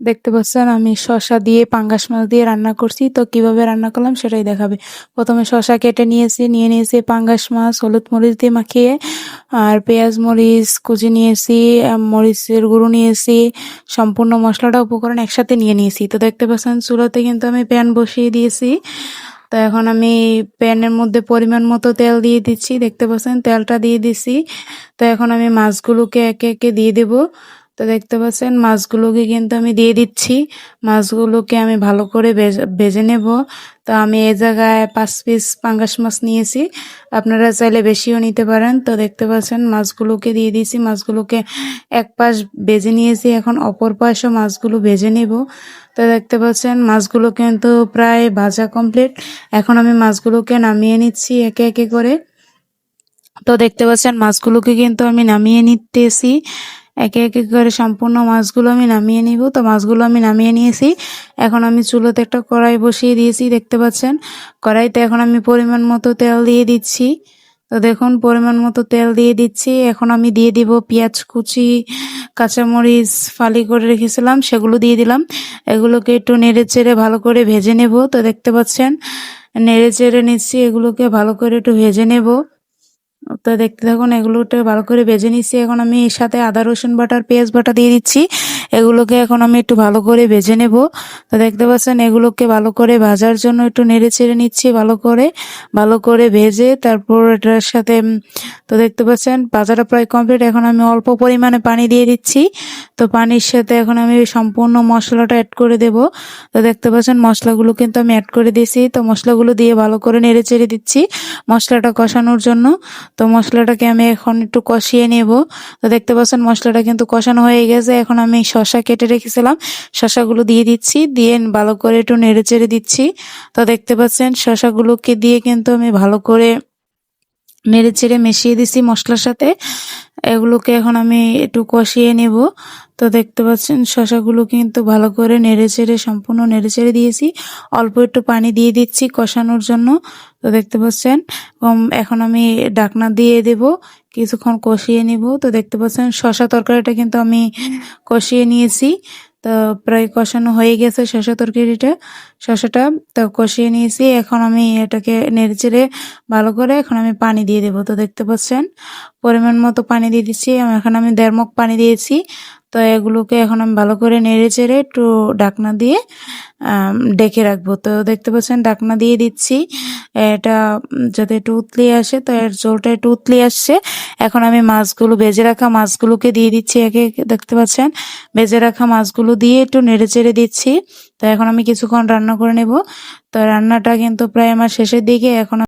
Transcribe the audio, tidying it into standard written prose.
দেখতে পাচ্ছেন আমি শসা দিয়ে পাঙ্গাস মাছ দিয়ে রান্না করছি। তো কিভাবে রান্না করলাম সেটাই দেখাবে। প্রথমে শসা কেটে নিয়েছি পাঙ্গাস মাছ হলুদ মরিচ দিয়ে মাখিয়ে, আর পেঁয়াজ মরিচ কুচি নিয়েছি, মরিচের গুঁড়ো নিয়েছি, সম্পূর্ণ মশলাটা উপকরণ একসাথে নিয়েছি। তো দেখতে পাচ্ছেন চুলাতে কিন্তু আমি প্যান বসিয়ে দিয়েছি। তো এখন আমি প্যানের মধ্যে পরিমাণ মতো তেল দিয়ে দিচ্ছি। দেখতে পাচ্ছেন তেলটা দিয়ে দিছি। তো এখন আমি মাছগুলোকে একে একে দিয়ে দেব। তো দেখতে পাচ্ছেন মাছগুলোকে কিন্তু আমি দিয়ে দিচ্ছি। মাছগুলোকে আমি ভালো করে ভেজে নেব। তো আমি এই জায়গায় 5 পিস পাঙ্গাস মাছ নিয়েছি, আপনারা চাইলে বেশিও নিতে পারেন। তো দেখতে পাচ্ছেন মাছগুলোকে দিয়ে দিয়েছি, মাছগুলোকে এক পাশ ভেজে নিয়েছি, এখন অপর পাশও মাছগুলো ভেজে নেব। তো দেখতে পাচ্ছেন মাছগুলো কিন্তু প্রায় ভাজা কমপ্লিট। এখন আমি মাছগুলোকে নামিয়ে নিচ্ছি একে একে করে। তো দেখতে পাচ্ছেন মাছগুলোকে কিন্তু আমি নামিয়ে নিতেছি একে একে করে, সম্পূর্ণ মাছগুলো আমি নামিয়ে নিব। তো মাছগুলো আমি নামিয়ে নিয়েছি। এখন আমি চুলোতে একটা কড়াই বসিয়ে দিয়েছি। দেখতে পাচ্ছেন কড়াইতে এখন আমি পরিমাণ মতো তেল দিয়ে দিচ্ছি। তো দেখুন পরিমাণ মতো তেল দিয়ে দিচ্ছি। এখন আমি দিয়ে দিব পেঁয়াজ কুচি, কাঁচামরিচ ফালি করে রেখেছিলাম সেগুলো দিয়ে দিলাম। এগুলোকে একটু নেড়ে চেড়ে ভালো করে ভেজে নেব। তো দেখতে পাচ্ছেন নেড়ে চেড়ে নিচ্ছি, এগুলোকে ভালো করে একটু ভেজে নেব। তো দেখতে থাকুন, এগুলোটা ভালো করে ভেজে নিচ্ছি। এখন আমি এর সাথে আদা রসুন বাটা আর পেঁয়াজ বাটা দিয়ে দিচ্ছি। এগুলোকে এখন আমি একটু ভালো করে ভেজে নেব। তো দেখতে পাচ্ছেন এগুলোকে ভালো করে ভাজার জন্য একটু নেড়ে চেড়ে নিচ্ছি ভালো করে ভেজে তারপর এটার সাথে তো দেখতে পাচ্ছেন ভাজাটা প্রায় কমপ্লিট। এখন আমি অল্প পরিমাণে পানি দিয়ে দিচ্ছি। তো পানির সাথে এখন আমি সম্পূর্ণ মশলাটা অ্যাড করে দেব। তো দেখতে পাচ্ছেন মশলাগুলো কিন্তু আমি অ্যাড করে দিয়েছি। তো মশলাগুলো দিয়ে ভালো করে নেড়ে চেড়ে দিচ্ছি মশলাটা কষানোর জন্য। তো মশলাটাকে আমি এখন একটু কষিয়ে নেব। তো দেখতে পাচ্ছেন মশলাটা কিন্তু কষানো হয়ে গেছে। এখন আমি শসা কেটে রেখেছিলাম, শসাগুলো দিয়ে দিচ্ছি, দিয়ে ভালো করে একটু নেড়ে চেড়ে দিচ্ছি। তো দেখতে পাচ্ছেন শসাগুলোকে দিয়ে কিন্তু আমি ভালো করে নেড়ে চেড়ে মিশিয়ে দিচ্ছি মশলার সাথে। এগুলোকে এখন আমি একটু কষিয়ে নেব। তো দেখতে পাচ্ছেন শসাগুলো কিন্তু ভালো করে নেড়ে চেড়ে সম্পূর্ণ নেড়ে চেড়ে দিয়েছি। অল্প একটু পানি দিয়ে দিচ্ছি কষানোর জন্য। তো দেখতে পাচ্ছেন এখন আমি ঢাকনা দিয়ে দেব, কিছুক্ষণ কষিয়ে নিব। তো দেখতে পাচ্ছেন শসা তরকারিটা কিন্তু আমি কষিয়ে নিয়েছি। তো প্রায় কষানো হয়ে গেছে শসাটা তো কষিয়ে নিয়েছি। এখন আমি এটাকে নেড়ে চেড়ে ভালো করে এখন আমি পানি দিয়ে দেবো। তো দেখতে পাচ্ছেন পরিমাণ মতো পানি দিয়ে দিচ্ছি। এখন আমি 1.5 মগ পানি দিয়েছি। তো এগুলোকে এখন আমি ভালো করে নেড়ে চেড়ে একটু ঢাকনা দিয়ে ডেকে রাখবো। তো দেখতে পাচ্ছেন ঢাকনা দিয়ে দিচ্ছি এটা যাতে একটু উতলিয়ে আসে। তো এর ঝোলটা একটু উতলিয়ে আসছে। এখন আমি ভেজে রাখা মাছগুলোকে দিয়ে দিচ্ছি একে একে। দেখতে পাচ্ছেন ভেজে রাখা মাছগুলো দিয়ে একটু নেড়ে চেড়ে দিচ্ছি। তো এখন আমি কিছুক্ষণ রান্না করে নেব। তো রান্নাটা কিন্তু প্রায় আমার শেষের দিকে। এখন